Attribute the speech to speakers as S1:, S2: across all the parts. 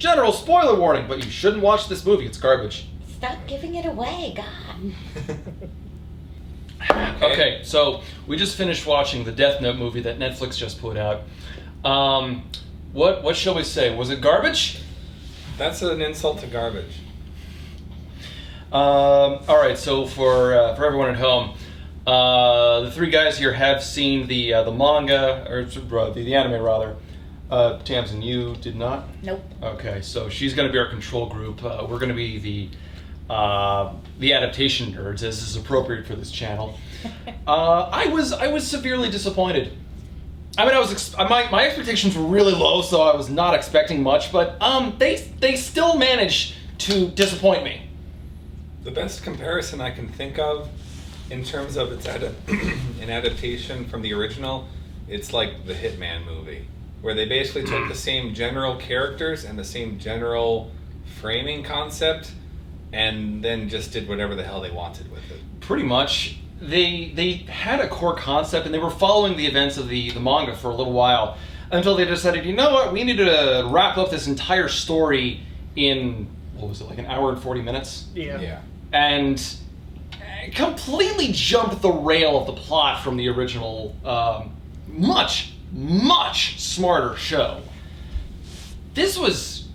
S1: general spoiler warning, but you shouldn't watch this movie. It's garbage.
S2: Stop giving it away, God.
S1: Okay, so we just finished watching the Death Note movie that Netflix just put out. What shall we say? Was it garbage?
S3: That's an insult to garbage.
S1: All right, so for everyone at home, the three guys here have seen the manga, or the anime rather. Tamsen, you did not?
S2: Nope.
S1: Okay, so she's going to be our control group. We're going to be the adaptation nerds, as is appropriate for this channel. I was severely disappointed. I mean, my expectations were really low, so I was not expecting much. But they still managed to disappoint me.
S3: The best comparison I can think of, in terms of its an adaptation from the original, it's like the Hitman movie, where they basically took the same general characters and the same general framing concept, and then just did whatever the hell they wanted with it.
S1: Pretty much. They had a core concept, and they were following the events of the manga for a little while, until they decided, you know what, we need to wrap up this entire story in, what was it, like an hour and 40 minutes?
S3: Yeah.
S1: And completely jumped the rail of the plot from the original, much smarter show. This was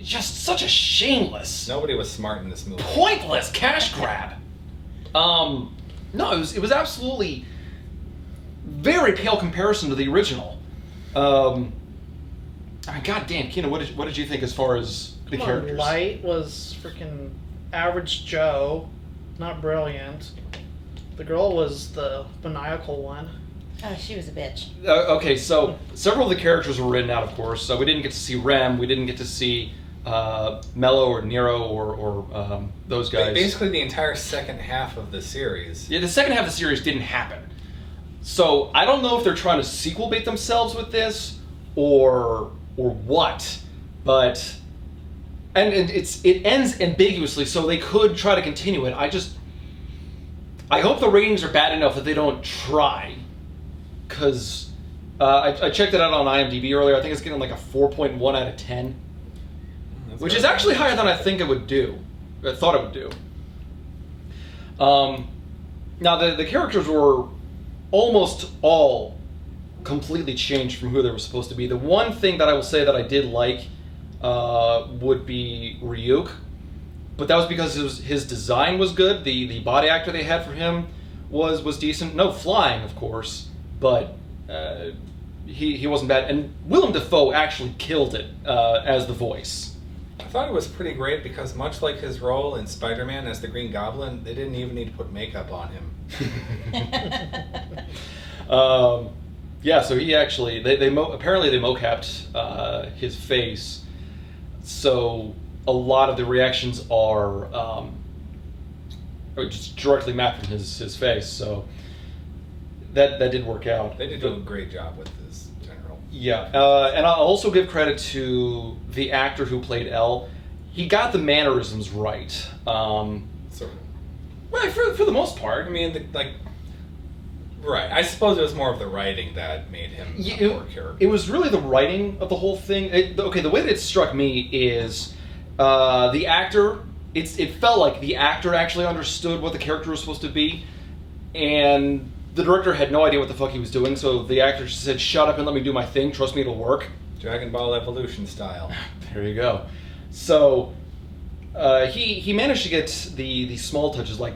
S1: just such a shameless...
S3: Nobody was smart in this movie.
S1: Pointless cash grab. No, it was absolutely very pale comparison to the original. I mean, goddamn, Keena, what did you think as far as the characters?
S4: Light was freaking average Joe, not brilliant. The girl was the maniacal one.
S2: Oh, she was a bitch.
S1: Okay, so several of the characters were written out, of course. So we didn't get to see Rem. We didn't get to see Mello or Nero or those guys.
S3: Basically, the entire second half of the series.
S1: Yeah, the second half of the series didn't happen. So I don't know if they're trying to sequel bait themselves with this or what, but and it ends ambiguously, so they could try to continue it. I hope the ratings are bad enough that they don't try, because I checked it out on IMDb earlier. I think it's getting like a 4.1 out of 10. Which is actually higher than I think it would do. I thought it would do. Now, the characters were almost all completely changed from who they were supposed to be. The one thing that I will say that I did like would be Ryuk. But that was because his design was good. The body actor they had for him was decent. No flying, of course, but he wasn't bad. And Willem Dafoe actually killed it as the voice.
S3: I thought it was pretty great because, much like his role in Spider-Man as the Green Goblin, they didn't even need to put makeup on him.
S1: Yeah, so he actually apparently they mocapped his face, so a lot of the reactions are just directly mapped from his face. So that did work out.
S3: They did do a great job with this.
S1: Yeah, and I'll also give credit to the actor who played L. He got the mannerisms right. Well, for the most part.
S3: I mean, right. I suppose it was more of the writing that made him a poor character.
S1: It was really the writing of the whole thing. The way that it struck me is the actor. It felt like the actor actually understood what the character was supposed to be, and the director had no idea what the fuck he was doing, so the actor just said, "Shut up and let me do my thing. Trust me, it'll work."
S3: Dragon Ball Evolution style.
S1: There you go. So he managed to get the small touches, like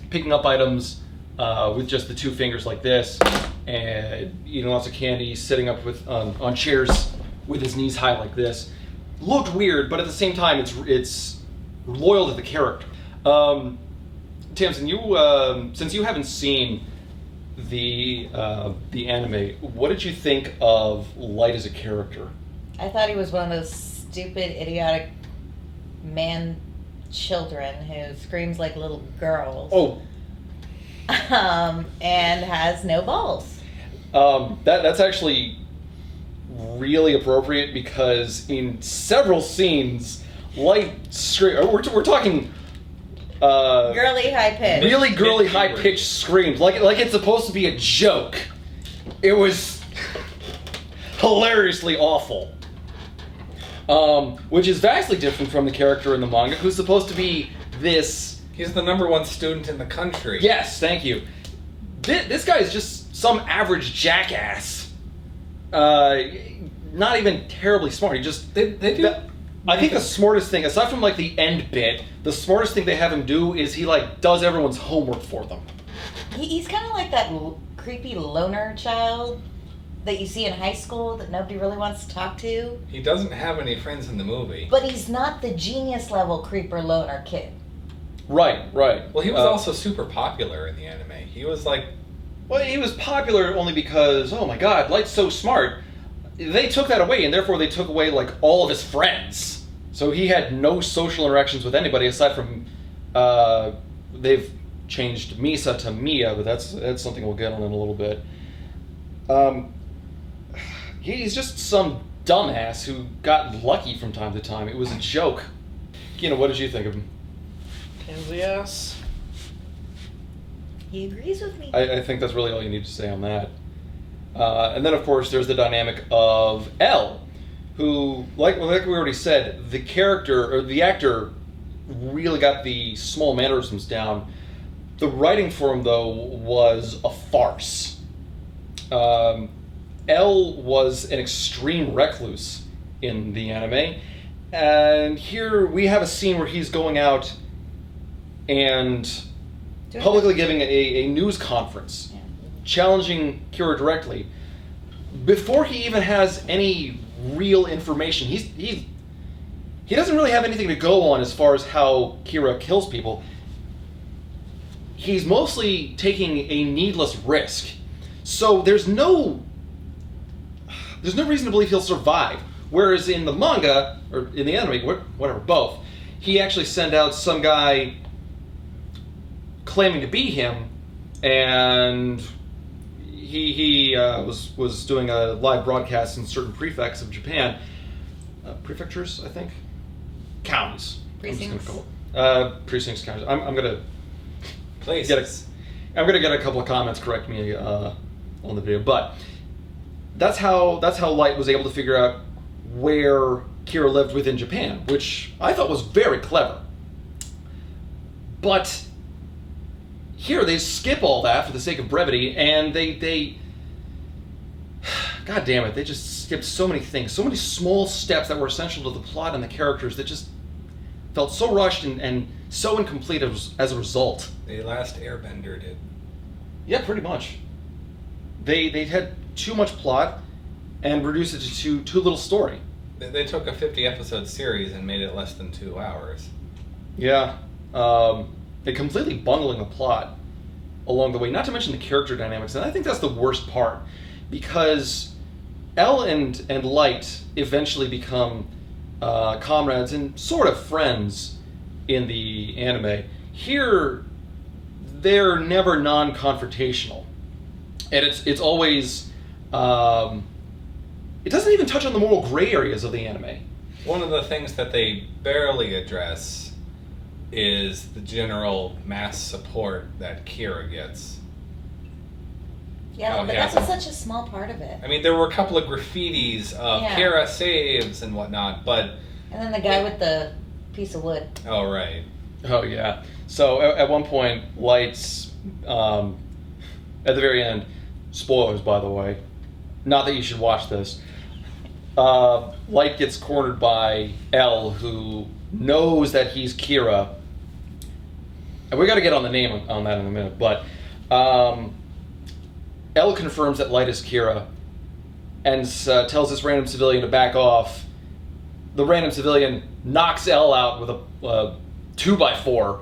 S1: picking up items with just the two fingers like this, and eating lots of candy, sitting up on chairs with his knees high like this. Looked weird, but at the same time, it's loyal to the character. Tamsen, you since you haven't seen the anime, what did you think of Light as a character?
S2: I thought he was one of those stupid, idiotic children who screams like little girls.
S1: Oh.
S2: And has no balls.
S1: That's actually really appropriate, because in several scenes, Light we're talking
S2: girly high pitch.
S1: Really girly high pitched screams, like it's supposed to be a joke. It was hilariously awful. which is vastly different from the character in the manga, who's supposed to be this...
S3: He's the #1 student in the country.
S1: Yes, thank you. This guy is just some average jackass. Not even terribly smart. He just...
S3: They do...
S1: I think the smartest thing, aside from like the end bit, the smartest thing they have him do is he like does everyone's homework for them.
S2: He's kind of like that creepy loner child that you see in high school that nobody really wants to talk to.
S3: He doesn't have any friends in the movie.
S2: But he's not the genius level creeper loner kid.
S1: Right.
S3: Well, he was also super popular in the anime. He was like...
S1: Well, he was popular only because, oh my god, Light's so smart. They took that away, and therefore they took away like all of his friends. So he had no social interactions with anybody aside from... they've changed Misa to Mia, but that's something we'll get on in a little bit. He's just some dumbass who got lucky from time to time. It was a joke. Keena, what did you think of him?
S4: Pansy ass.
S2: He agrees with me.
S1: I think that's really all you need to say on that. And then, of course, there's the dynamic of L, who, like we already said, the character, or the actor, really got the small mannerisms down. The writing for him, though, was a farce. L was an extreme recluse in the anime, and here we have a scene where he's going out and publicly giving a news conference, challenging Kira directly. Before he even has any real information, he doesn't really have anything to go on as far as how Kira kills people. He's mostly taking a needless risk. So there's no reason to believe he'll survive. Whereas in the manga, or in the anime, whatever, both, he actually sent out some guy claiming to be him, and he was doing a live broadcast in certain prefects of Japan. Prefectures, I think? Counties.
S2: Precincts.
S1: Precincts, counties. I'm gonna
S3: Places.
S1: I'm gonna get a couple of comments correct me on the video, but that's how Light was able to figure out where Kira lived within Japan, which I thought was very clever. But here they skip all that for the sake of brevity, and they God damn it, they just skipped so many things, so many small steps that were essential to the plot and the characters that just felt so rushed and so incomplete as a result.
S3: The last Airbender did.
S1: Yeah, pretty much. They had too much plot and reduced it to too little story.
S3: They took a 50-episode series and made it less than 2 hours.
S1: Yeah. They completely bungling the plot along the way, not to mention the character dynamics, and I think that's the worst part, because L and Light eventually become comrades and sort of friends in the anime. Here, they're never non-confrontational, and it's always it doesn't even touch on the moral gray areas of the anime.
S3: One of the things that they barely address is the general mass support that Kira gets.
S2: Yeah, but
S3: yeah.
S2: that's such a small part of it.
S3: I mean, there were a couple of graffitis of
S2: Yeah.
S3: Kira saves and whatnot, but...
S2: And then the guy with the piece of wood.
S3: Oh, right.
S1: Oh, yeah. So at one point, Light's, at the very end, spoilers, by the way, not that you should watch this, Light gets cornered by L, who knows that he's Kira. And we got to get on the name on that in a minute, but L confirms that Light is Kira and tells this random civilian to back off. The random civilian knocks L out with a 2x4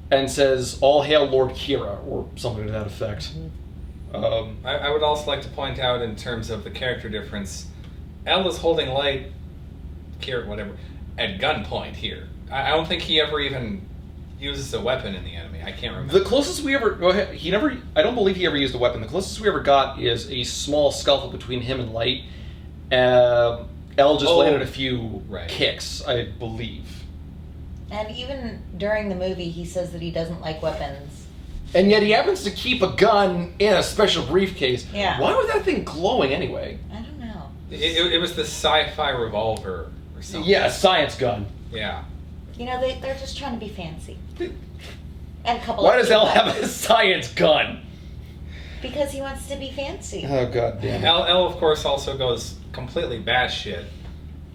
S1: and says, "All hail Lord Kira," or something to that effect.
S3: I would also like to point out, in terms of the character difference, L is holding Light, Kira, whatever, at gunpoint here. I don't think he ever even uses a weapon in the anime. I can't remember.
S1: The closest we ever... I don't believe he ever used a weapon. The closest we ever got is a small scuffle between him and Light. L just landed a few kicks, I believe.
S2: And even during the movie, he says that he doesn't like weapons.
S1: And yet he happens to keep a gun in a special briefcase.
S2: Yeah.
S1: Why was that thing glowing anyway?
S2: I don't know.
S3: It was the sci-fi revolver or something.
S1: Yeah, a science gun.
S3: Yeah.
S2: You know, they're just trying to be fancy. And a couple
S1: Why
S2: of
S1: does Elle
S2: people.
S1: have a science gun?
S2: Because he wants to be fancy.
S1: Oh, god damn it.
S3: Elle, of course, also goes completely batshit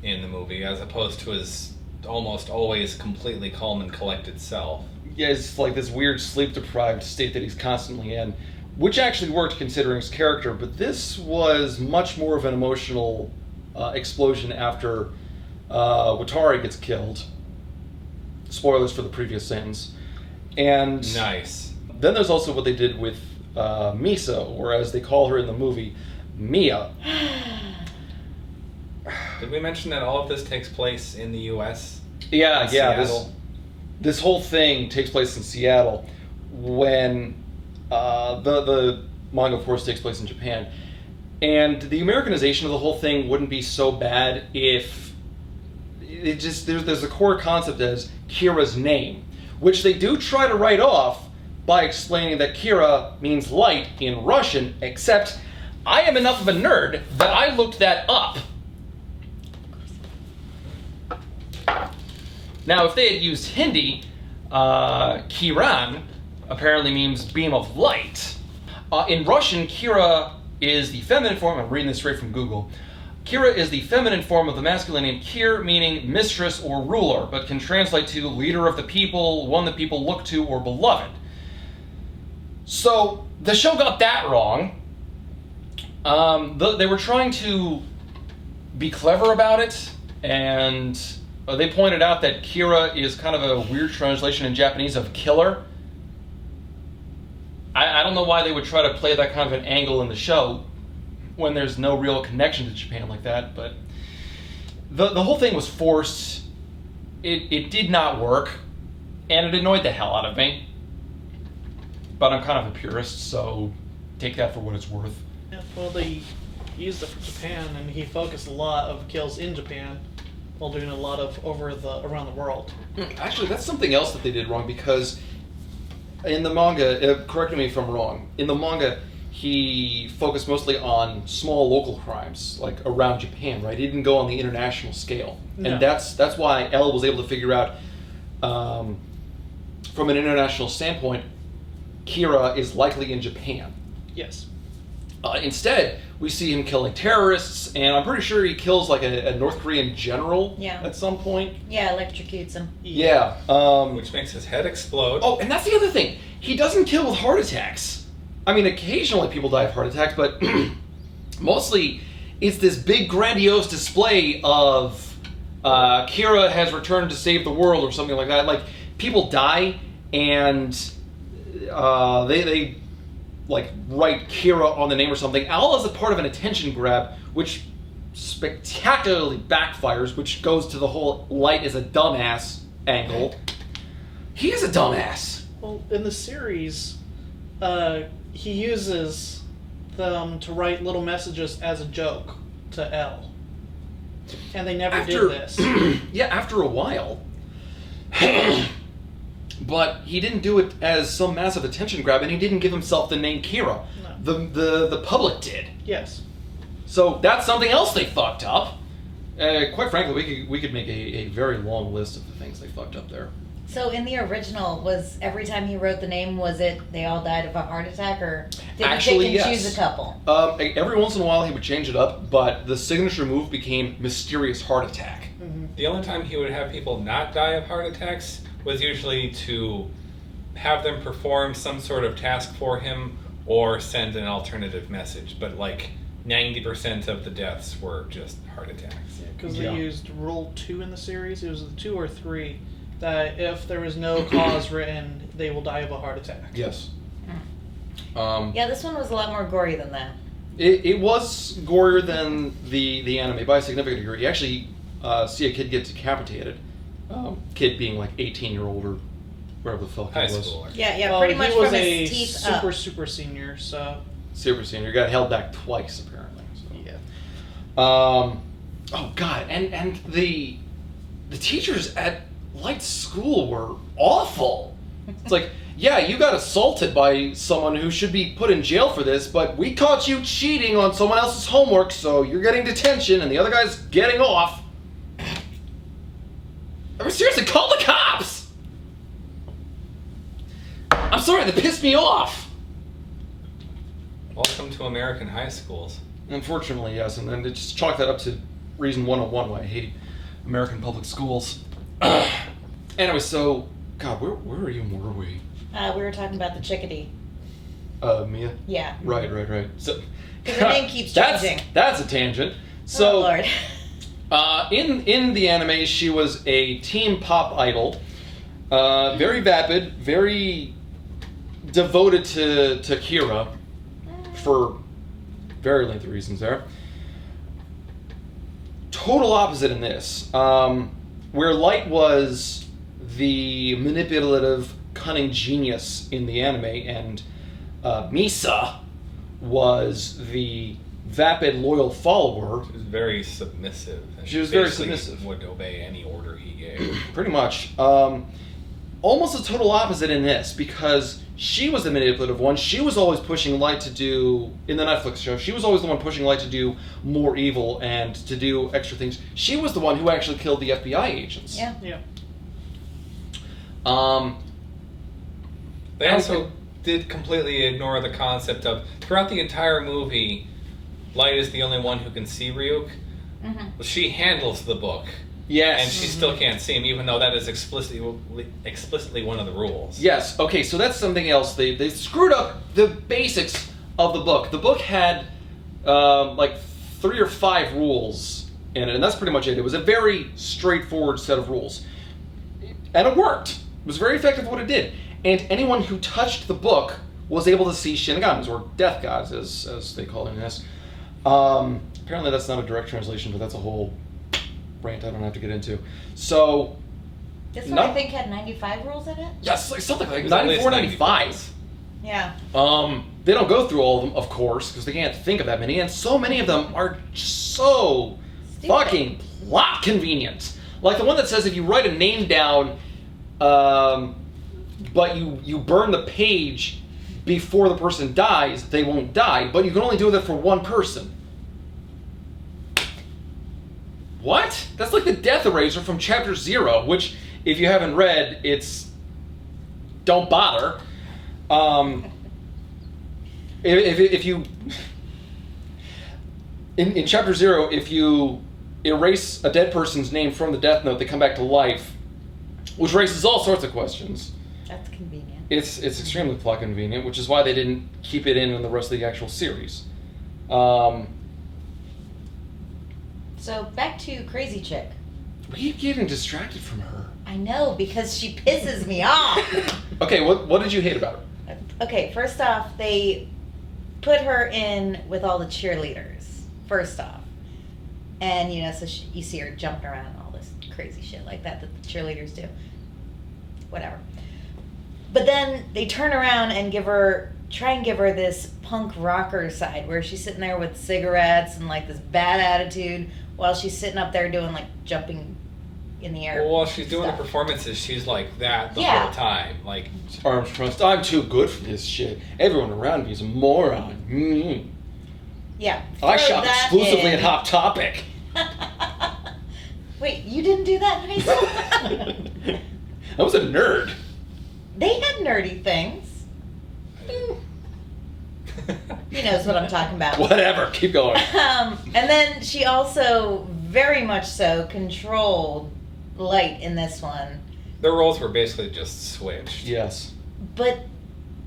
S3: in the movie, as opposed to his almost always completely calm and collected self.
S1: Yeah, it's like this weird sleep-deprived state that he's constantly in, which actually worked considering his character, but this was much more of an emotional explosion after Watari gets killed. Spoilers for the previous sentence. And
S3: Nice.
S1: then there's also what they did with Misa, or as they call her in the movie, Mia.
S3: Did we mention that all of this takes place in the U.S.?
S1: Yeah,
S3: In
S1: yeah.
S3: Seattle?
S1: This whole thing takes place in Seattle when the manga, of course, takes place in Japan. And the Americanization of the whole thing wouldn't be so bad if it just there's a core concept as Kira's name, which they do try to write off by explaining that Kira means light in Russian, except I am enough of a nerd that I looked that up. Now, if they had used Hindi, Kiran apparently means beam of light. In Russian, Kira is the feminine form. I'm reading this straight from Google. Kira is the feminine form of the masculine name Kir, meaning mistress or ruler, but can translate to leader of the people, one that people look to, or beloved. So, the show got that wrong. They were trying to be clever about it, and they pointed out that Kira is kind of a weird translation in Japanese of killer. I don't know why they would try to play that kind of an angle in the show when there's no real connection to Japan like that, but the whole thing was forced. It did not work, and it annoyed the hell out of me. But I'm kind of a purist, so take that for what it's worth.
S4: Yeah, well, they used it for Japan, and he focused a lot of kills in Japan while doing a lot of around the world.
S1: Actually, that's something else that they did wrong, because in the manga, correct me if I'm wrong, in the manga, he focused mostly on small local crimes, like around Japan, right? He didn't go on the international scale.
S4: No.
S1: And that's why Elle was able to figure out, from an international standpoint, Kira is likely in Japan.
S4: Yes.
S1: Instead, we see him killing terrorists, and I'm pretty sure he kills like a North Korean general at some point.
S2: Yeah, electrocutes him.
S1: Yeah.
S3: Which makes his head explode.
S1: Oh, and that's the other thing. He doesn't kill with heart attacks. I mean, occasionally people die of heart attacks, but mostly it's this big grandiose display of Kira has returned to save the world or something like that. Like, people die, and they like write Kira on the name or something, all as a part of an attention grab, which spectacularly backfires, which goes to the whole light is a dumbass angle. He is a dumbass.
S4: Well, in the series, he uses them to write little messages as a joke to Elle. And they never did this.
S1: Yeah, after a while. But he didn't do it as some massive attention grab, and he didn't give himself the name Kira.
S4: No.
S1: The public did.
S4: Yes.
S1: So that's something else they fucked up. Quite frankly, we could make a very long list of the things they fucked up there.
S2: So in the original, was every time he wrote the name, was it they all died of a heart attack, or did
S1: Actually,
S2: he pick and
S1: yes.
S2: choose a couple?
S1: Every once in a while he would change it up, but the signature move became mysterious heart attack.
S4: Mm-hmm.
S3: The only time he would have people not die of heart attacks was usually to have them perform some sort of task for him or send an alternative message. But like 90% of the deaths were just heart attacks.
S4: Because
S1: Yeah.
S4: they used Rule 2 in the series. It was the 2 or 3 that if there is no cause written, they will die of a heart attack.
S1: Yes.
S2: Yeah, this one was a lot more gory than that.
S1: It was gorier than the anime by a significant degree. You actually see a kid get decapitated. Kid being like 18-year-old or whatever the fuck
S3: High
S1: he was.
S3: schooler.
S2: Yeah,
S4: Well,
S2: pretty much
S4: he was
S2: from
S4: a
S2: his teeth
S4: super,
S2: up.
S4: super senior, so...
S1: Super senior. Got held back twice, apparently. So.
S4: Yeah.
S1: Oh, God. And the teachers at Light's school were awful. It's like, yeah, you got assaulted by someone who should be put in jail for this, but we caught you cheating on someone else's homework, so you're getting detention, and the other guy's getting off. I mean, seriously, call the cops! I'm sorry, they pissed me off!
S3: Welcome to American high schools.
S1: Unfortunately, yes, and then they just chalk that up to reason 101 why I hate American public schools. Anyway, so, God, where are you and where are we?
S2: We were talking about the chickadee.
S1: Mia?
S2: Yeah.
S1: Right. So,
S2: Because the name keeps changing.
S1: That's a tangent. So,
S2: oh, Lord.
S1: in the anime, she was a teen pop idol. Very vapid, very devoted to Kira for very lengthy reasons there. Total opposite in this. Where Light was the manipulative, cunning genius in the anime, and Misa was the vapid, loyal follower.
S3: She was very submissive. And
S1: She was very
S3: basically
S1: submissive.
S3: Would obey any order he gave.
S1: Pretty much. Almost a total opposite in this, because she was the manipulative one. She was always pushing Light to do, in the Netflix show, she was always the one pushing Light to do more evil and to do extra things. She was the one who actually killed the FBI agents.
S2: Yeah.
S3: They also did completely ignore the concept of, throughout the entire movie, Light is the only one who can see Ryuk.
S2: Mm-hmm.
S3: Well, she handles the book.
S1: Yes.
S3: And she still can't see him, even though that is explicitly one of the rules.
S1: Yes, okay, so that's something else. They screwed up the basics of the book. The book had like 3 or 5 rules in it, and that's pretty much it. It was a very straightforward set of rules. And it worked. It was very effective what it did. And anyone who touched the book was able to see Shinigami, or death gods, as they call it in this. Apparently that's not a direct translation, but that's a whole rant I don't have to get into. So,
S2: This one I think had 95 rules in it?
S1: yes, like something like
S3: It was at least
S1: 94, 95.
S2: Yeah.
S1: They don't go through all of them, of course, because they can't think of that many, and so many of them are so
S2: Stupid.
S1: fucking plot convenient. Like the one that says if you write a name down, but you burn the page before the person dies, they won't die, but you can only do that for one person. What? That's like the death eraser from chapter 0, which, if you haven't read, it's... don't bother. If you... In chapter 0, if you erase a dead person's name from the death note, they come back to life, which raises all sorts of questions.
S2: That's convenient.
S1: It's extremely plot convenient, which is why they didn't keep it in the rest of the actual series.
S2: So, back to Crazy Chick.
S1: We keep getting distracted from her.
S2: I know, because she pisses me off.
S1: Okay, what did you hate about her?
S2: Okay, first off, they put her in with all the cheerleaders, first off. And, so you see her jumping around and all this crazy shit like that the cheerleaders do. Whatever. But then they turn around and try and give her this punk rocker side where she's sitting there with cigarettes and like this bad attitude while she's sitting up there doing like jumping in the air.
S3: Well, while she's doing
S2: stuff.
S3: the performances, she's like that the
S2: Yeah.
S3: whole time. Like,
S1: Arms crossed. I'm too good for this shit. Everyone around me is a moron. Mm.
S2: Yeah.
S1: I
S2: throw
S1: shop
S2: that
S1: exclusively
S2: in.
S1: at Hot Topic.
S2: Wait, you didn't do that in high school?
S1: I was a nerd.
S2: They had nerdy things. He knows what I'm talking about.
S1: Whatever. Keep going.
S2: And then she also very much so controlled Light in this one.
S3: their roles were basically just switched.
S1: Yes.
S2: But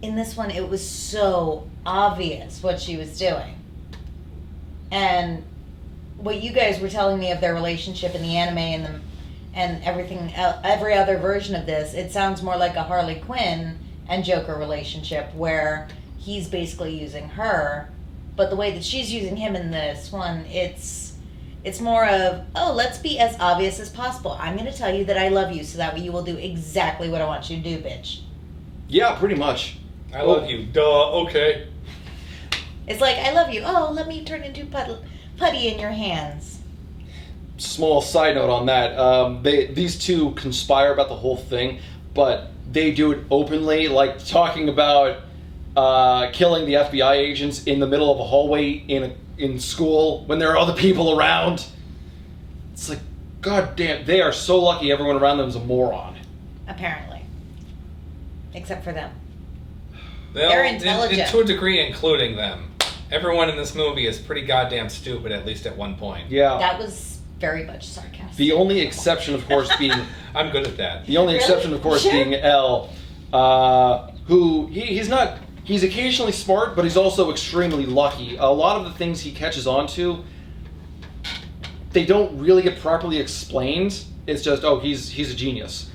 S2: in this one, it was so obvious what she was doing. And what you guys were telling me of their relationship in the anime and everything, every other version of this, it sounds more like a Harley Quinn and Joker relationship where he's basically using her, but the way that she's using him in this one, it's more of, oh, let's be as obvious as possible. I'm going to tell you that I love you so that way you will do exactly what I want you to do, bitch.
S1: Yeah, pretty much.
S3: I love you. Duh. Okay.
S2: It's like, I love you. Oh, let me turn into putty in your hands.
S1: Small side note on that. These two conspire about the whole thing, but they do it openly, like talking about killing the FBI agents in the middle of a hallway in school when there are other people around. It's like, God damn, they are so lucky everyone around them is a moron.
S2: Apparently. Except for them.
S3: They're
S2: intelligent.
S3: To a degree, including them. Everyone in this movie is pretty goddamn stupid, at least at one point.
S1: Yeah.
S2: That was very much sarcastic.
S1: The only exception, of course, being...
S3: I'm good at that.
S1: The only
S2: Really?
S1: exception, of course,
S2: Sure.
S1: being Elle, who he's not. He's occasionally smart, but he's also extremely lucky. A lot of the things he catches on to, they don't really get properly explained. It's just, oh, he's a genius,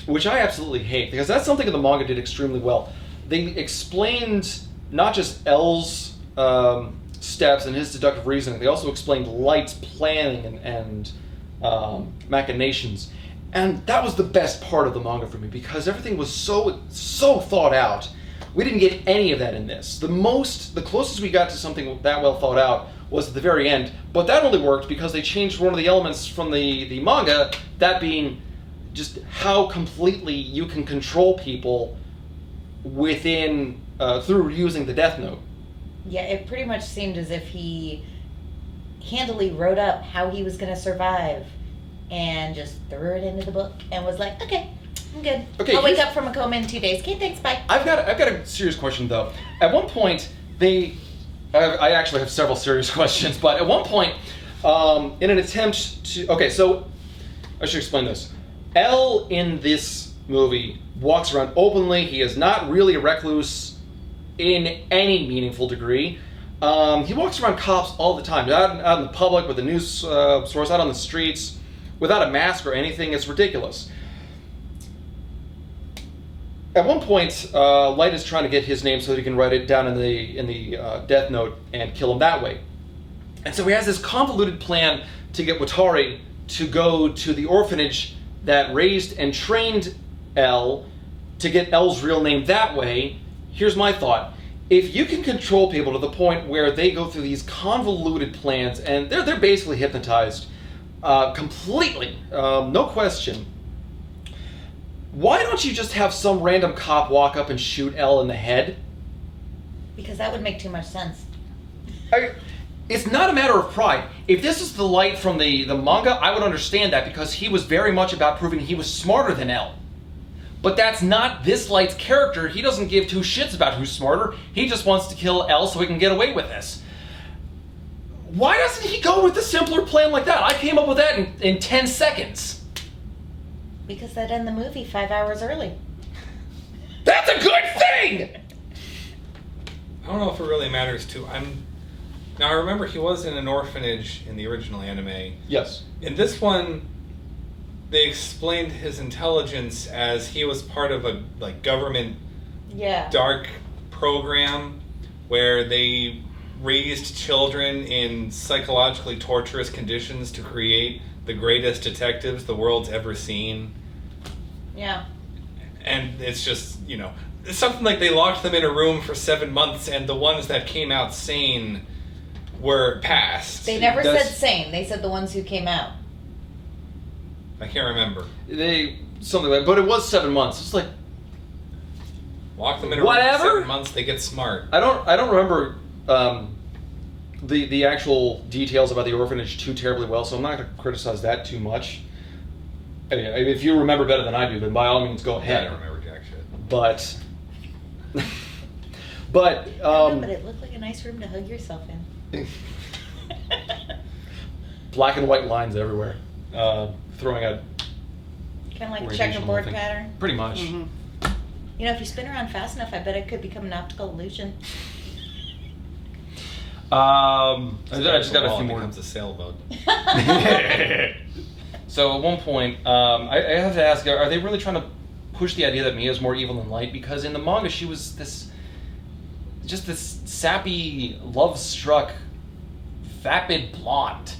S1: which I absolutely hate because that's something that the manga did extremely well. They explained not just Elle's steps and his deductive reasoning. They also explained Light's planning and machinations. And that was the best part of the manga for me because everything was so thought out. We didn't get any of that in this. The closest we got to something that well thought out was at the very end, but that only worked because they changed one of the elements from the manga, that being just how completely you can control people within through using the Death Note.
S2: Yeah, it pretty much seemed as if he handily wrote up how he was going to survive and just threw it into the book and was like, okay, I'm good.
S1: Okay,
S2: I'll wake up from a coma in 2 days. Okay, thanks, bye.
S1: I've got a serious question though. At one point, I actually have several serious questions, but at one point, in an attempt to, okay, so I should explain this. Elle in this movie walks around openly. He is not really a recluse in any meaningful degree. He walks around cops all the time, out in the public with the news source, out on the streets, without a mask or anything. It's ridiculous. At one point, Light is trying to get his name so that he can write it down in the Death Note and kill him that way. And so he has this convoluted plan to get Watari to go to the orphanage that raised and trained Elle to get Elle's real name that way. Here's my thought. If you can control people to the point where they go through these convoluted plans and they're basically hypnotized completely, no question, why don't you just have some random cop walk up and shoot Elle in the head?
S2: Because that would make too much sense.
S1: It's not a matter of pride. If this is the Light from the manga, I would understand that because he was very much about proving he was smarter than Elle. But that's not this Light's character. He doesn't give two shits about who's smarter. He just wants to kill Elle so he can get away with this. Why doesn't he go with a simpler plan like that? I came up with that in 10 seconds.
S2: Because that'd end the movie 5 hours early.
S1: That's a good thing!
S3: I don't know if it really matters too. Now I remember he was in an orphanage in the original anime.
S1: Yes.
S3: In this one, they explained his intelligence as he was part of a government dark program where they raised children in psychologically torturous conditions to create the greatest detectives the world's ever seen.
S2: Yeah.
S3: And it's just, it's something like they locked them in a room for 7 months and the ones that came out sane were passed.
S2: They never said sane. They said the ones who came out.
S3: I can't remember.
S1: Something like that, but it was 7 months. It's like,
S3: lock them in a room for 7 months, they get smart.
S1: I don't remember the actual details about the orphanage too terribly well, so I'm not going to criticize that too much. I mean, if you remember better than I do, then by all means go ahead.
S3: I don't remember jack shit.
S1: But
S2: but it looked like a nice room to hug yourself in.
S1: Black and white lines everywhere, throwing out
S2: Kind of like a
S1: orientation
S2: checkerboard
S1: thing.
S2: pattern.
S1: Pretty much.
S4: Mm-hmm.
S2: If you spin around fast enough, I bet it could become an optical illusion.
S1: I just got a few more.
S3: Becomes a sailboat.
S1: So at one point, I have to ask: are they really trying to push the idea that Mia's more evil than Light? Because in the manga, she was this sappy, love-struck, vapid blonde.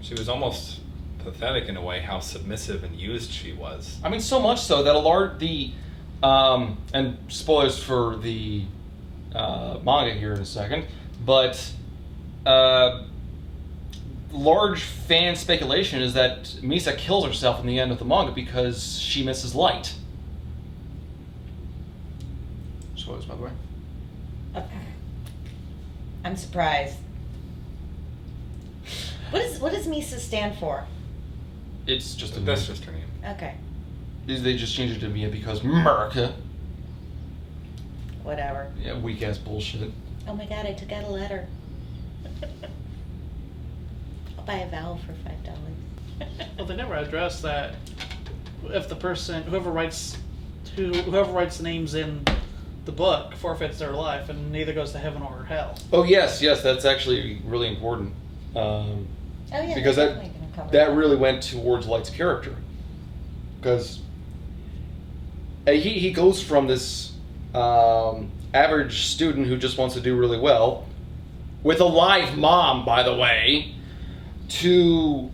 S3: She was almost pathetic in a way how submissive and used she was.
S1: I mean, so much so that and spoilers for the manga here in a second, but large fan speculation is that Misa kills herself in the end of the manga because she misses Light. Spoilers, by the way.
S2: Okay. I'm surprised. What does Misa stand for?
S1: It's just a
S3: That's just her name.
S2: Okay.
S1: They just changed it to Mia because America.
S2: Whatever.
S1: Yeah, weak ass bullshit.
S2: Oh my god, I took out a letter. I'll buy a vowel for $5.
S4: Well, they never address that. If the person, whoever writes the names in the book forfeits their life and neither goes to heaven or hell.
S1: Oh yes, that's actually really important.
S2: Oh yeah,
S1: Because
S2: they're
S1: that
S2: definitely gonna cover
S1: that really went towards Light's character, because he goes from this average student who just wants to do really well, with a live mom, by the way, to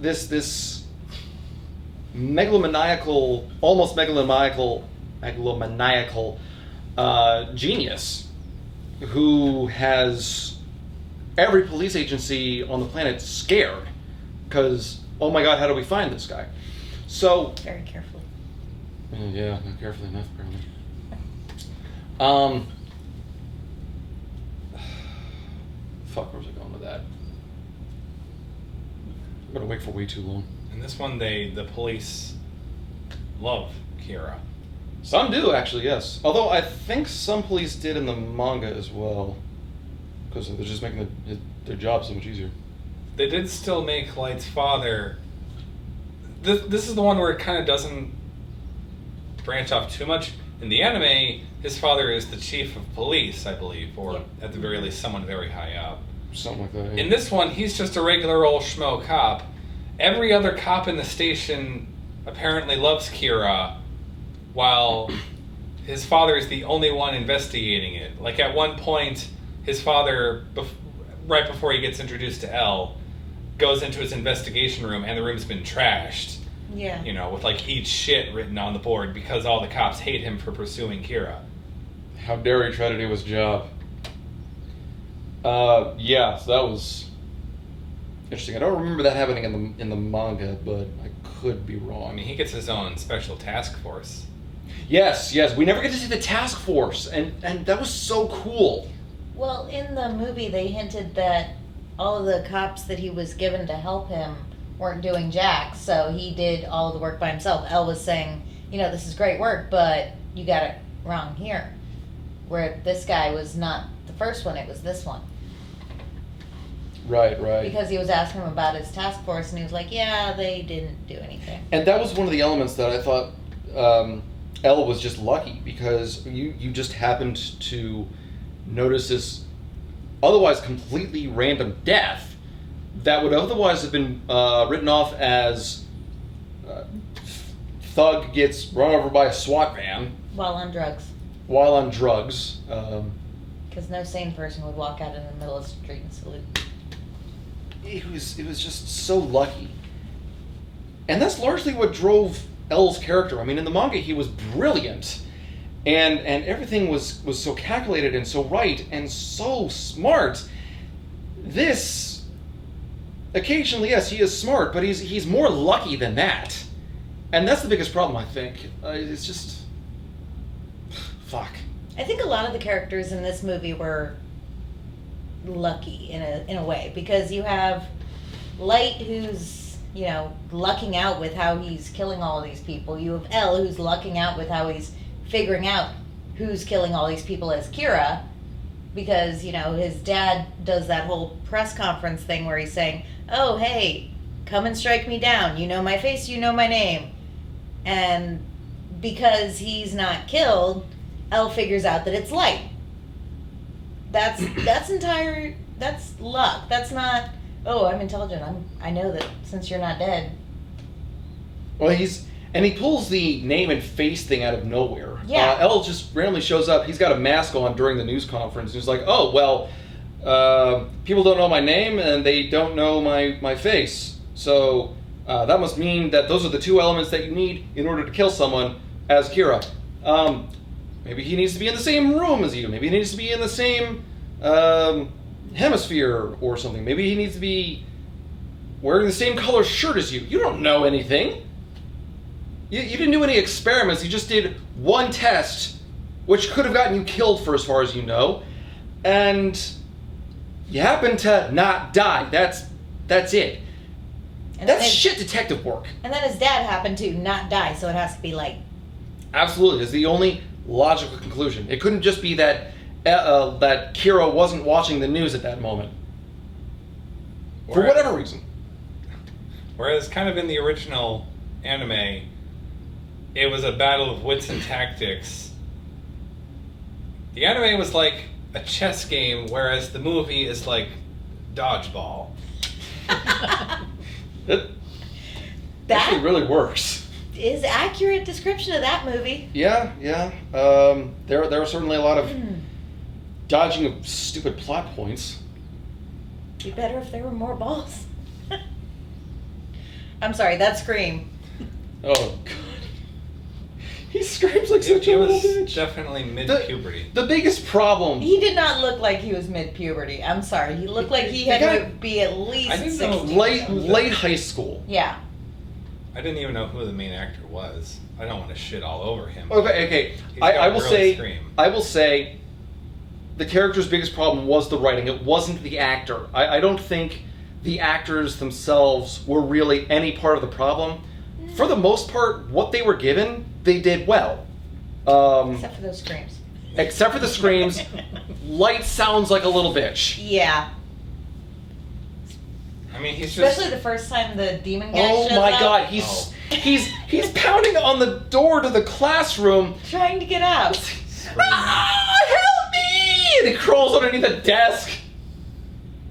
S1: this almost megalomaniacal genius who has every police agency on the planet scared because, oh my god, how do we find this guy? So
S2: very carefully.
S1: yeah, not carefully enough apparently. Fuck, where was I going with that? I'm gonna wait for way too long.
S3: In this one, the police love Kira.
S1: Some do, actually, yes. Although I think some police did in the manga as well. Because they're just making their job so much easier.
S3: They did still make Light's father... This is the one where it kind of doesn't branch off too much. In the anime, his father is the chief of police, I believe, or at the very least someone very high up.
S1: Something like that, yeah.
S3: In this one, he's just a regular old schmo cop. Every other cop in the station apparently loves Kira, while his father is the only one investigating it. Like at one point, his father, right before he gets introduced to L, goes into his investigation room and the room's been trashed.
S2: Yeah.
S3: You know, with like eat shit written on the board because all the cops hate him for pursuing Kira.
S1: How dare he try to do his job? Yeah, so that was interesting. I don't remember that happening in the manga, but I could be wrong.
S3: I mean, he gets his own special task force.
S1: Yes, we never get to see the task force, and that was so cool.
S2: Well, in the movie, they hinted that all of the cops that he was given to help him weren't doing jack, so he did all of the work by himself. Elle was saying, this is great work, but you got it wrong here. Where this guy was not the first one, it was this one.
S1: Right.
S2: Because he was asking him about his task force, and he was like, yeah, they didn't do anything.
S1: And that was one of the elements that I thought Elle was just lucky, because you just happened to notice this otherwise completely random death that would otherwise have been written off as thug gets run over by a SWAT van.
S2: While on drugs. Because no sane person would walk out in the middle of the street and salute.
S1: It was just so lucky. And that's largely what drove L's character. I mean, in the manga, he was brilliant. And everything was so calculated and so right and so smart. This, occasionally, yes, he is smart, but he's more lucky than that. And that's the biggest problem, I think. It's just... Fuck.
S2: I think a lot of the characters in this movie were lucky in a way, because you have Light, who's lucking out with how he's killing all of these people. You have Elle, who's lucking out with how he's figuring out who's killing all these people as Kira, because his dad does that whole press conference thing where he's saying, oh hey, come and strike me down, you know my face, you know my name. And because he's not killed, Elle figures out that it's Light. That's luck. That's not, oh, I'm intelligent. I know that since you're not dead.
S1: Well, he pulls the name and face thing out of nowhere.
S2: Yeah.
S1: Elle just randomly shows up. He's got a mask on during the news conference. He's like, oh, well, people don't know my name and they don't know my face. So that must mean that those are the two elements that you need in order to kill someone as Kira. Maybe he needs to be in the same room as you. Maybe he needs to be in the same hemisphere or something. Maybe he needs to be wearing the same color shirt as you. You don't know anything. You didn't do any experiments. You just did one test, which could have gotten you killed for as far as you know. And You happen to not die. That's it.
S2: And
S1: That's
S2: then
S1: shit detective work.
S2: And then his dad happened to not die, so it has to be like...
S1: Absolutely. It's the only logical conclusion. It couldn't just be that that Kira wasn't watching the news at that moment. For whatever reason.
S3: Whereas kind of in the original anime, it was a battle of wits and tactics. The anime was like a chess game, whereas the movie is like dodgeball.
S1: That actually really works.
S2: Is accurate description of that movie.
S1: Yeah. There are certainly a lot of dodging of stupid plot points.
S2: Be better if there were more balls. I'm sorry, that scream.
S1: Oh god. He screams like such a little bitch.
S3: Definitely mid-puberty.
S1: The biggest problem...
S2: He did not look like he was mid-puberty. I'm sorry. He looked like he had to be at least
S3: I didn't
S2: 60.
S3: know-
S1: Late high school.
S2: Yeah.
S3: I didn't even know who the main actor was. I don't want to shit all over him.
S1: Okay.
S3: He's got
S1: I
S3: a
S1: will
S3: really
S1: say...
S3: scream.
S1: I will say... The character's biggest problem was the writing. It wasn't the actor. I don't think the actors themselves were really any part of the problem. For the most part, what they were given, they did well.
S2: Except for those screams.
S1: Except for the screams. Light sounds like a little bitch.
S2: Yeah.
S3: I mean, he's just...
S2: Especially the first time the demon guy
S1: Oh
S2: shows
S1: my
S2: up.
S1: god, he's pounding on the door to the classroom.
S2: Trying to get out.
S1: Ah, help me! And he crawls underneath the desk.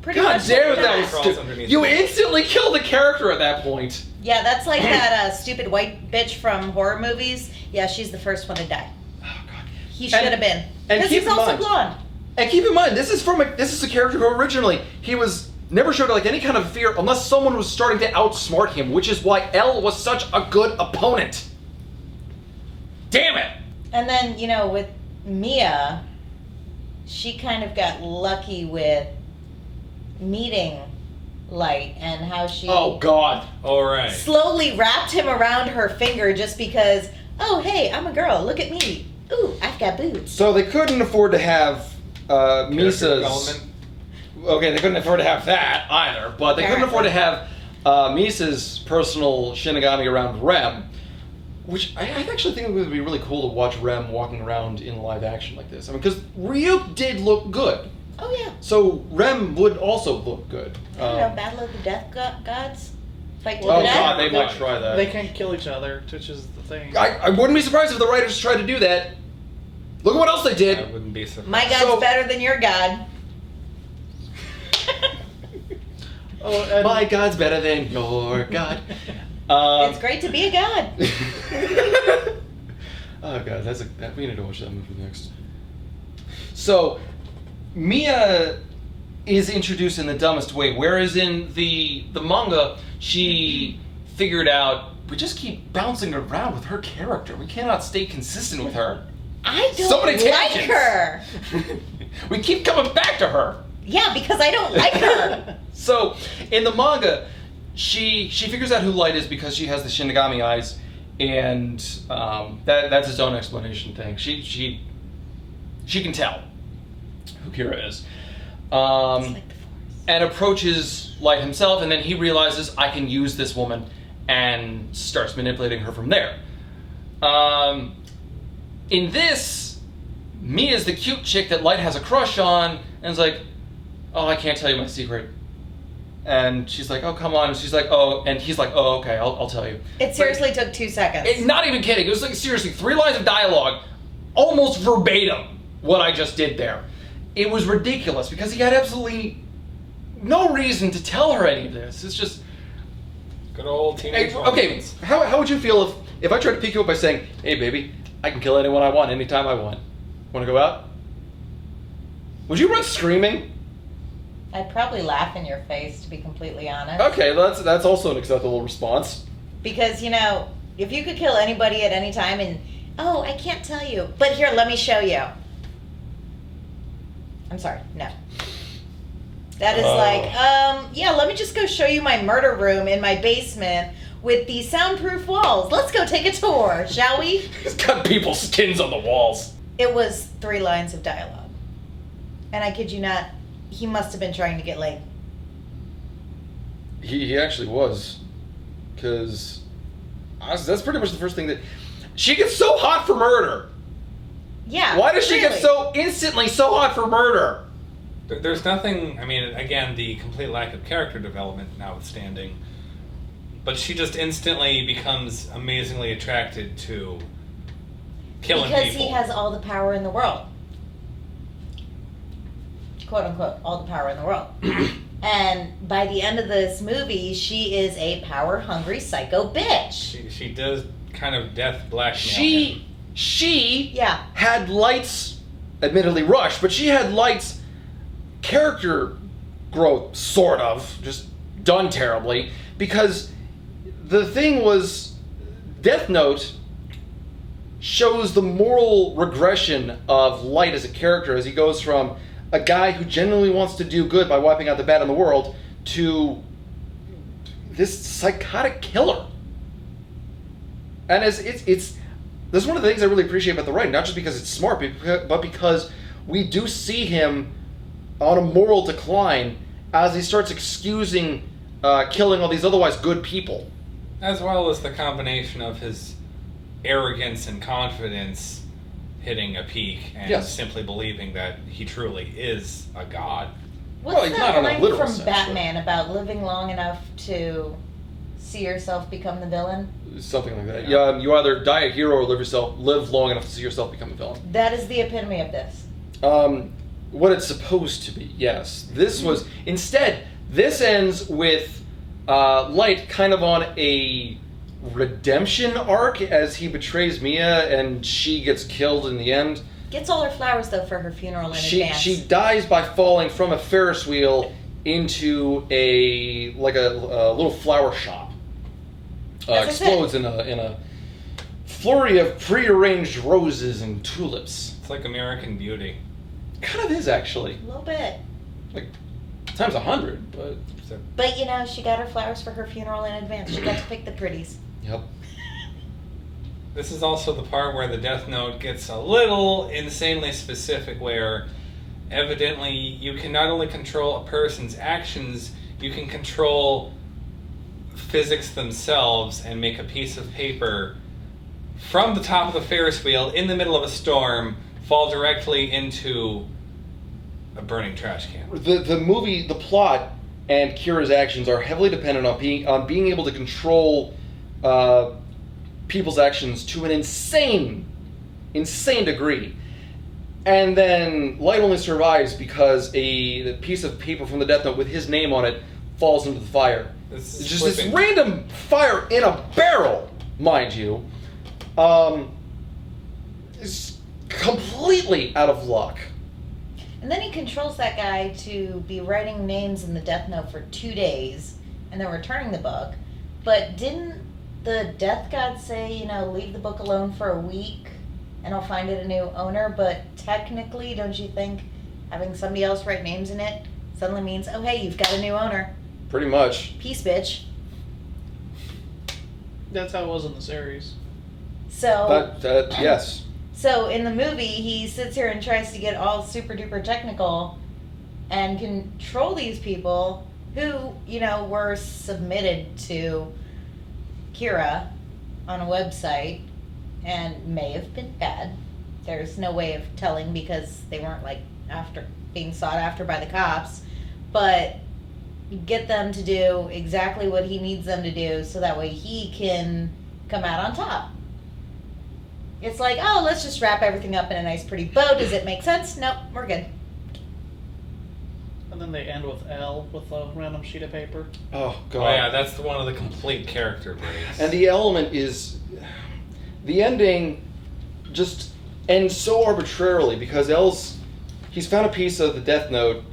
S2: Pretty
S1: God
S2: much
S1: damn it,
S2: like
S1: that was
S3: Crawls
S1: stupid.
S3: underneath
S1: You
S3: the desk.
S1: instantly kill the character at that point.
S2: Yeah, that's like that stupid white bitch from horror movies. Yeah, she's the first one to die.
S1: Oh god.
S2: He should have been.
S1: and
S2: Because
S1: keep
S2: he's
S1: in
S2: also
S1: mind-
S2: blonde.
S1: And keep in mind, this is a character who originally he was never showed like any kind of fear unless someone was starting to outsmart him, which is why L was such a good opponent. Damn it!
S2: And then, with Mia, she kind of got lucky with meeting Light and how she
S1: Oh god.
S3: All right.
S2: slowly wrapped him around her finger just because, oh, hey, I'm a girl. Look at me. Ooh, I've got boobs.
S1: So they couldn't afford to have
S3: Character
S1: Misa's.
S3: development.
S1: Okay, they couldn't afford to have that either, but they couldn't afford to have Misa's personal Shinigami around Rem, which I actually think it would be really cool to watch Rem walking around in live action like this. I mean, because Ryuk did look good,
S2: Oh, yeah.
S1: so Rem would also look good.
S2: I don't know, Battle of the Death Gods? Fight to
S1: Oh
S2: the death?
S1: god, they might try that.
S4: They can't kill each other, which is the thing.
S1: I wouldn't be surprised if the writers tried to do that. Look at what else they
S3: I
S1: did.
S3: wouldn't be surprised.
S2: My god's
S1: So-
S2: better than your god.
S4: Oh, and
S1: My god's better than your god.
S2: It's great to be a god.
S1: Oh god, we need to watch that movie next. So, Mia is introduced in the dumbest way, whereas in the manga, she figured out we just keep bouncing around with her character. We cannot stay consistent with her.
S2: I don't
S1: So many
S2: like
S1: tangents.
S2: her.
S1: We keep coming back to her.
S2: Yeah, because I don't like her.
S1: So, in the manga, she figures out who Light is because she has the Shinigami eyes, and that's its own explanation thing. She can tell who Kira is,
S2: It's like the Force.
S1: and approaches Light himself, and then he realizes I can use this woman, and starts manipulating her from there. In this, Mia's the cute chick that Light has a crush on, and is like, oh, I can't tell you my secret. And she's like, oh, come on. And she's like, oh, and he's like, oh, okay, I'll tell you.
S2: It seriously took 2 seconds.
S1: Not even kidding. It was like, seriously, 3 lines of dialogue, almost verbatim, what I just did there. It was ridiculous because he had absolutely no reason to tell her any of this. It's just,
S3: Good old teenage
S1: okay,
S3: romance.
S1: how would you feel if I tried to pick you up by saying, hey, baby, I can kill anyone I want, anytime I want. Want to go out? Would you run screaming?
S2: I'd probably laugh in your face, to be completely honest.
S1: Okay, that's also an acceptable response.
S2: Because, if you could kill anybody at any time and, oh, I can't tell you, but here, let me show you. I'm sorry, no. That is yeah, let me just go show you my murder room in my basement with the soundproof walls. Let's go take a tour, shall we?
S1: He's got people's skins on the walls.
S2: It was 3 lines of dialogue. And I kid you not, he must have been trying to get laid.
S1: He actually was. Because that's pretty much the first thing that... She gets so hot for murder.
S2: Yeah.
S1: Why does she get
S2: really.
S1: so instantly so hot for murder?
S3: There's nothing, I mean, again, the complete lack of character development notwithstanding, but she just instantly becomes amazingly attracted to killing
S2: because
S3: people.
S2: he has all the power in the world. Quote unquote, all the power in the world. And by the end of this movie, she is a power-hungry psycho bitch.
S3: She does kind of death blackmail him.
S1: She
S2: Yeah.
S1: had lights, admittedly rushed, but she had lights character growth, sort of, just done terribly, because the thing was, Death Note shows the moral regression of Light as a character as he goes from a guy who genuinely wants to do good by wiping out the bad in the world to this psychotic killer. And as it's this is one of the things I really appreciate about the writing, not just because it's smart, but because we do see him on a moral decline as he starts excusing killing all these otherwise good people.
S3: As well as the combination of his arrogance and confidence hitting a peak and
S1: Yes.
S3: simply believing that he truly is a god.
S2: What's
S1: Well, he's
S2: that
S1: not on a
S2: line
S1: literal
S2: from
S1: sense,
S2: Batman about living long enough to see yourself become the villain?
S1: Something like that. Yeah, you either die a hero or live long enough to see yourself become a villain.
S2: That is the epitome of this.
S1: What it's supposed to be, yes. This was instead. This ends with Light kind of on a redemption arc as he betrays Mia and she gets killed in the end.
S2: Gets all her flowers though for her funeral in advance.
S1: She dies by falling from a Ferris wheel into a little flower shop.
S2: As I
S1: Explodes
S2: said.
S1: in a flurry of prearranged roses and tulips.
S3: It's like American Beauty.
S1: Kind of is actually
S2: A little bit.
S1: like times 100, but
S3: So,
S2: But you know, she got her flowers for her funeral in advance. She got to pick the pretties.
S1: yep.
S3: this is also the part where the Death Note gets a little insanely specific, where evidently you can not only control a person's actions, you can control physics themselves and make a piece of paper from the top of the Ferris wheel in the middle of a storm fall directly into a burning trash can.
S1: The movie, the plot, and Kira's actions are heavily dependent on being able to control people's actions to an insane degree. And then Light only survives because the piece of paper from the Death Note with his name on it falls into the fire.
S3: This
S1: It's
S3: is
S1: just this
S3: flipping.
S1: random fire in a barrel, mind you. It's completely out of luck.
S2: And then he controls that guy to be writing names in the Death Note for 2 days and then returning the book. But didn't the Death God say, you know, leave the book alone for a week and I'll find it a new owner? But technically, don't you think having somebody else write names in it suddenly means, oh, hey, you've got a new owner.
S1: Pretty much.
S2: Peace, bitch.
S4: That's how it was in the series.
S2: So...
S1: Yes.
S2: So in the movie, he sits here and tries to get all super duper technical and control these people who, you know, were submitted to Kira on a website and may have been bad. There's no way of telling because they weren't like after being sought after by the cops, but get them to do exactly what he needs them to do so that way he can come out on top. It's like, oh, let's just wrap everything up in a nice pretty bow. Does it make sense? Nope, we're good.
S4: And then they end with L with a random sheet of paper.
S1: Oh, God.
S3: Oh yeah, that's one of the complete character breaks.
S1: And the element is... The ending just ends so arbitrarily because he's found a piece of the Death Note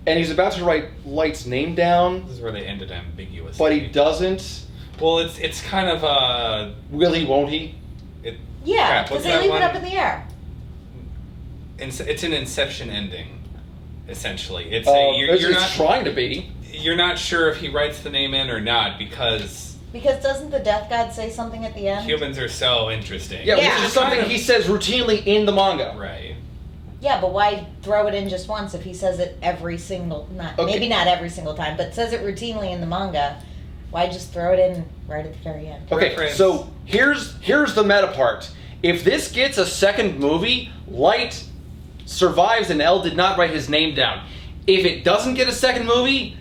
S1: and he's about to write Light's name down,
S3: This is where they ended ambiguously.
S1: but he doesn't.
S3: Well, it's kind of a...
S1: Will he, won't he?
S2: Yeah,
S3: Crap,
S2: because
S3: what's
S2: they
S3: that
S2: leave
S3: one?
S2: it up in the air.
S3: It's an Inception ending, essentially. It's
S1: It's trying to be.
S3: you're not sure if he writes the name in or not because
S2: Because doesn't the Death God say something at the end?
S3: humans are so interesting.
S1: Yeah,
S2: Yeah.
S1: which is something he says routinely in the manga.
S3: Right.
S2: Yeah, but why throw it in just once if he says it every single, maybe not every single time, but says it routinely in the manga? Why just throw it in right at the very end?
S1: Okay,
S3: Reference.
S1: so here's the meta part. If this gets a second movie, Light survives and L did not write his name down. If it doesn't get a second movie,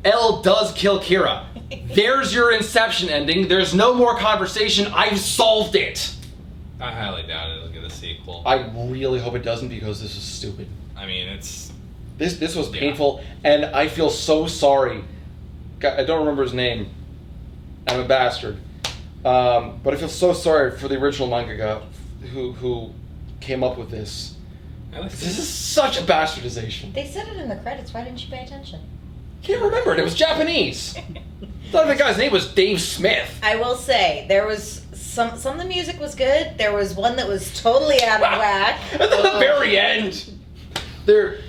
S1: L does kill Kira. There's your Inception ending. There's no more conversation. I've solved it.
S3: I highly doubt it'll get a sequel.
S1: I really hope it doesn't because this is stupid.
S3: I mean, it's...
S1: This was painful, and I feel so sorry. I don't remember his name. I'm a bastard. But I feel so sorry for the original mangaka who came up with this. This is such a bastardization.
S2: They said it in the credits. Why didn't you pay attention?
S1: Can't remember it. It was Japanese. I thought the guy's name was Dave Smith.
S2: I will say, there was some of the music was good. There was one that was totally out of whack.
S1: At the very end. There.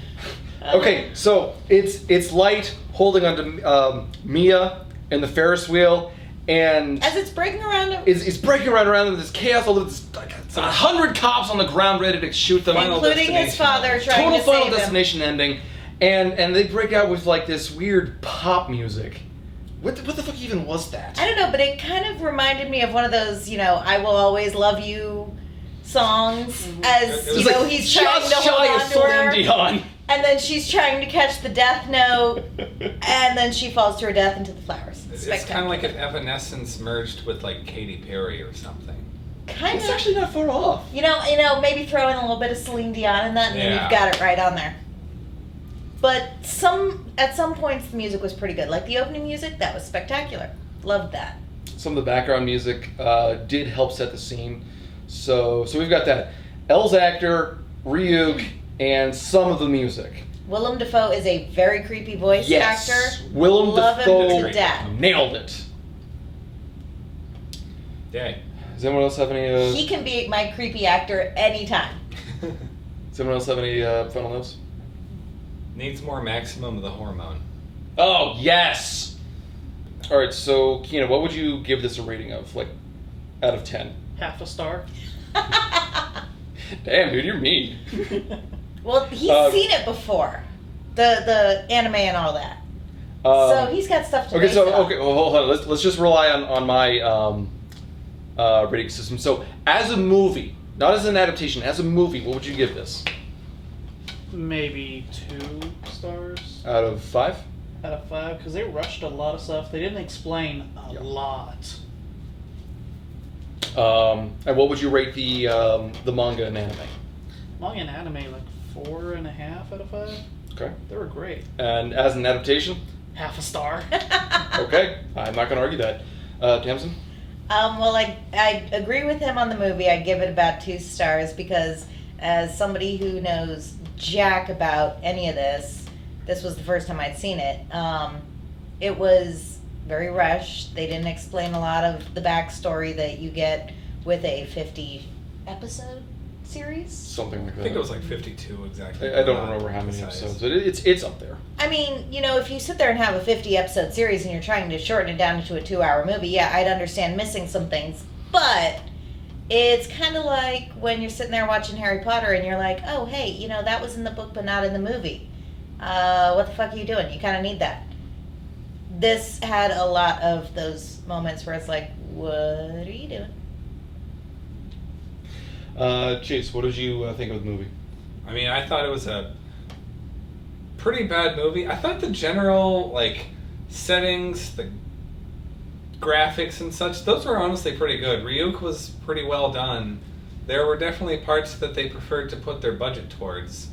S1: Okay, so it's Light holding onto Mia in the Ferris wheel, and
S2: As it's breaking around him,
S1: it's breaking around, and there's chaos all over. There's like 100 cops on the ground ready to shoot them.
S2: including his father trying
S1: Total
S2: to
S1: Final
S2: save him.
S1: Destination ending, and they break out with like this weird pop music. What the fuck even was that?
S2: I don't know, but it kind of reminded me of one of those, I will always love you songs. As,
S3: It was
S2: you know, he's trying to hold on to her.
S1: Dion.
S2: And then she's trying to catch the death note. And then she falls to her death into the flowers.
S3: It's kind of like if Evanescence merged with like Katy Perry or something.
S2: Kind
S1: It's
S2: of.
S1: actually not far off.
S2: Maybe throw in a little bit of Celine Dion in that, and then
S3: Yeah.
S2: you've got it right on there. But at some points, the music was pretty good. Like the opening music, that was spectacular. Loved that.
S1: Some of the background music did help set the scene. So we've got that. L's actor, Ryuk, and some of the music.
S2: Willem Dafoe is a very creepy voice
S1: Yes,
S2: actor.
S1: Willem
S2: Love
S1: Dafoe
S2: him to death.
S1: nailed it.
S3: Yay.
S1: Does anyone else have any?
S2: He can be my creepy actor anytime.
S1: Does anyone else have any final notes?
S3: Needs more maximum of the hormone.
S1: Oh yes. All right, so Keena, what would you give this a rating of, like, out of 10?
S4: Half a star.
S1: Damn, dude, you're mean.
S2: Well, he's seen it before, the anime and all that. So he's got stuff to.
S1: Okay,
S2: base it on.
S1: well, hold on. Let's just rely on my rating system. So, as a movie, not as an adaptation, as a movie, what would you give this?
S4: Maybe 2 stars
S1: Out of 5?
S4: out of 5, because they rushed a lot of stuff. They didn't explain a lot.
S1: And what would you rate the manga and anime?
S4: Manga and anime, like 4.5 out of 5.
S1: Okay.
S4: They were great.
S1: And as an adaptation?
S4: Half a star.
S1: Okay, I'm not going to argue that. Tamsen?
S2: Well, I agree with him on the movie. I give it about 2 stars because, as somebody who knows jack about any of this was the first time I'd seen it. It was very rushed. They didn't explain a lot of the backstory that you get with a 50 episode series.
S1: Something like that.
S3: I think it was like 52 exactly.
S1: I don't remember how many episodes, but it's up there.
S2: I mean, if you sit there and have a 50 episode series and you're trying to shorten it down into a 2-hour movie, yeah, I'd understand missing some things. But it's kind of like when you're sitting there watching Harry Potter and you're like, oh, hey, that was in the book but not in the movie. What the fuck are you doing? You kind of need that. This had a lot of those moments where it's like, what are you doing?
S1: Chase, what did you think of the movie?
S3: I mean, I thought it was a pretty bad movie. I thought the general, settings, the graphics and such, those were honestly pretty good. Ryuk was pretty well done. There were definitely parts that they preferred to put their budget towards.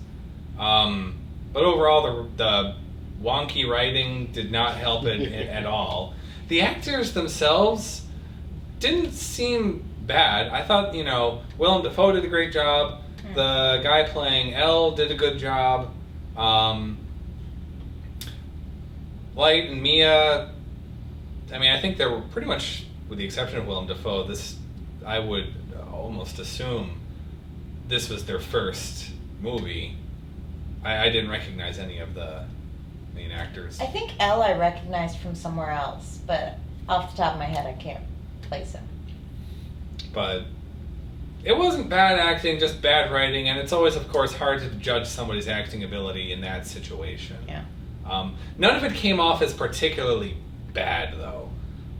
S3: But overall, the wonky writing did not help it at all. The actors themselves didn't seem bad. I thought, Willem Dafoe did a great job. The guy playing L did a good job. Light and Mia, I think they were pretty much, with the exception of Willem Dafoe, I would almost assume this was their first movie. I didn't recognize any of the main actors.
S2: I think L I recognized from somewhere else, but off the top of my head, I can't place him.
S3: But It wasn't bad acting, just bad writing, and it's always, of course, hard to judge somebody's acting ability in that situation.
S2: Yeah.
S3: None of it came off as particularly bad, though.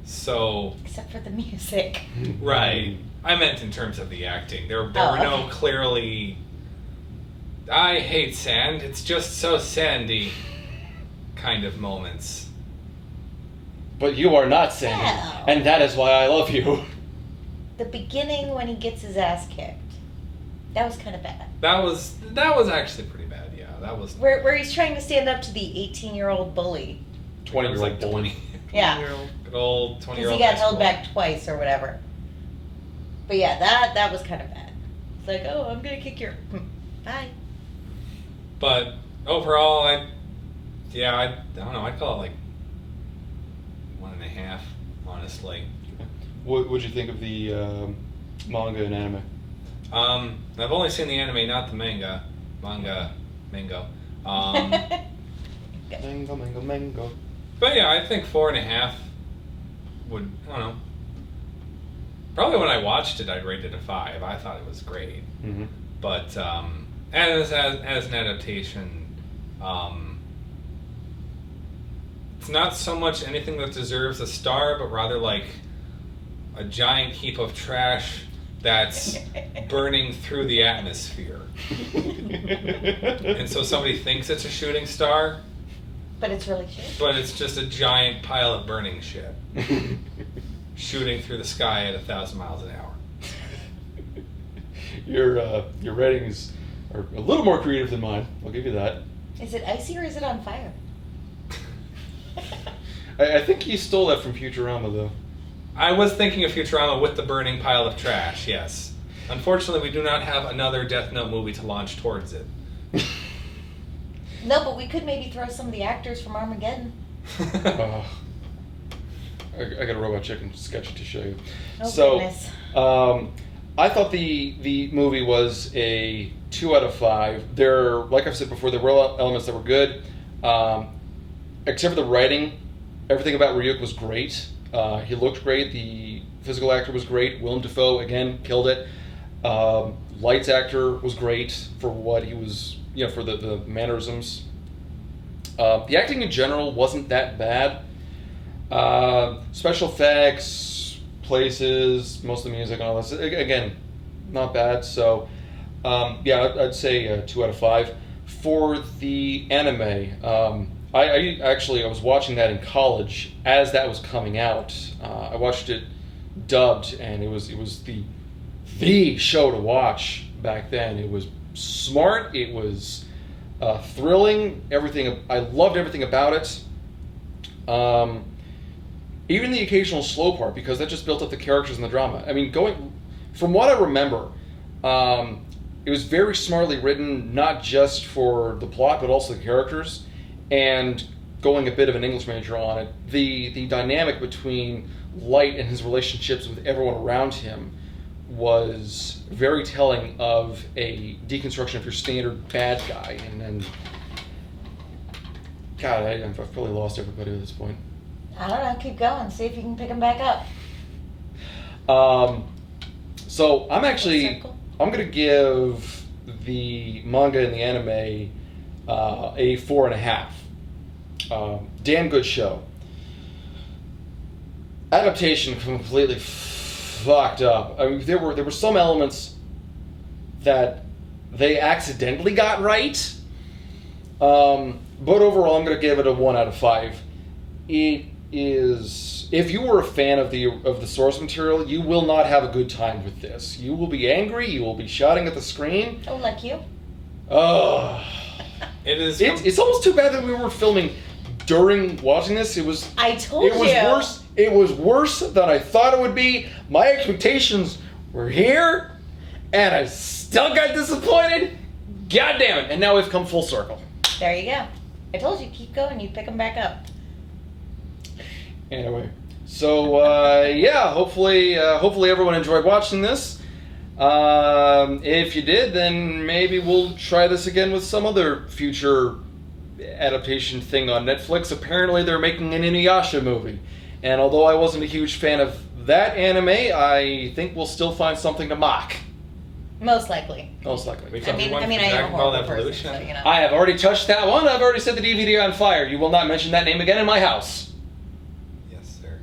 S3: So...
S2: Except for the music.
S3: Right. I meant in terms of the acting. There were no clearly... I hate sand, it's just so sandy kind of moments.
S1: But you are not Sandy,
S2: Well.
S1: and that is why I love you.
S2: The beginning when he gets his ass kicked. That was kind of bad.
S3: That was actually pretty bad, yeah. That was...
S2: Where he's trying to stand up to the 18-year-old bully.
S1: 20-year-old
S3: like
S1: bully.
S3: 20.
S2: Yeah.
S3: Good old 20-year-old
S2: Because he got held back twice or whatever. But yeah, that was kind of bad. It's like, oh, I'm going to kick your... Bye.
S3: But overall, I don't know, I'd call it like 1.5, honestly.
S1: What would you think of the manga and anime?
S3: I've only seen the anime, not the manga. Mango.
S1: Mango, mango, mango.
S3: But yeah, I think 4.5 would, I don't know. Probably when I watched it, I'd rate it a 5. I thought it was great.
S1: Mm-hmm.
S3: But as an adaptation, it's not so much anything that deserves a star, but rather like a giant heap of trash that's burning through the atmosphere. And so somebody thinks it's a shooting star,
S2: But it's really shit.
S3: but it's just a giant pile of burning shit shooting through the sky at 1,000 miles an hour.
S1: Your ratings are a little more creative than mine. I'll give you that.
S2: Is it icy or is it on fire?
S1: I think he stole that from Futurama, though.
S3: I was thinking of Futurama with the burning pile of trash, yes. Unfortunately, we do not have another Death Note movie to launch towards it.
S2: No, but we could maybe throw some of the actors from Armageddon.
S1: I got a Robot Chicken sketch to show you.
S2: Oh,
S1: So,
S2: goodness.
S1: I thought the movie was a 2 out of 5. There, like I've said before, there were elements that were good, except for the writing. Everything about Ryuk was great. He looked great. The physical actor was great. Willem Dafoe again killed it. Lights actor was great for what he was, for the mannerisms. The acting in general wasn't that bad. Special effects, places, most of the music and all this, again, not bad. So, I'd say 2 out of 5. For the anime, I was watching that in college as that was coming out. I watched it dubbed, and it was the show to watch back then. It was smart. It was thrilling. I loved everything about it. Even the occasional slow part, because that just built up the characters and the drama. I mean, from what I remember, it was very smartly written, not just for the plot, but also the characters. And going a bit of an English major on it, the dynamic between Light and his relationships with everyone around him was very telling of a deconstruction of your standard bad guy. And then, God, I've probably lost everybody at this point.
S2: I don't know. Keep going. See if you can pick them back up.
S1: So I'm
S2: Circle?
S1: going to give the manga and the anime a 4.5. Damn good show. Adaptation completely fucked up. I mean, there were some elements that they accidentally got right. But overall, I'm going to give it a 1 out of 5. It is, if you were a fan of the source material, you will not have a good time with this. You will be angry. You will be shouting at the screen.
S2: Oh, like you?
S1: It's almost too bad that we were filming during watching this.
S2: I told you.
S1: Worse. It was worse than I thought it would be. My expectations were here, and I still got disappointed. God damn it! And now we've come full circle.
S2: There you go. I told you, keep going. You pick them back up.
S1: Anyway, so hopefully everyone enjoyed watching this. If you did, then maybe we'll try this again with some other future adaptation thing on Netflix. Apparently they're making an Inuyasha movie, and although I wasn't a huge fan of that anime, I think we'll still find something to mock.
S2: Most likely.
S1: Most likely.
S3: We
S2: I
S3: could do
S2: mean,
S3: one
S2: I
S3: for
S2: mean, I am a
S3: Dragon Ball
S2: horrible person,
S3: Evolution.
S2: so, you know.
S1: I have already touched that one. I've already set the DVD on fire. You will not mention that name again in my house.
S3: Yes, sir.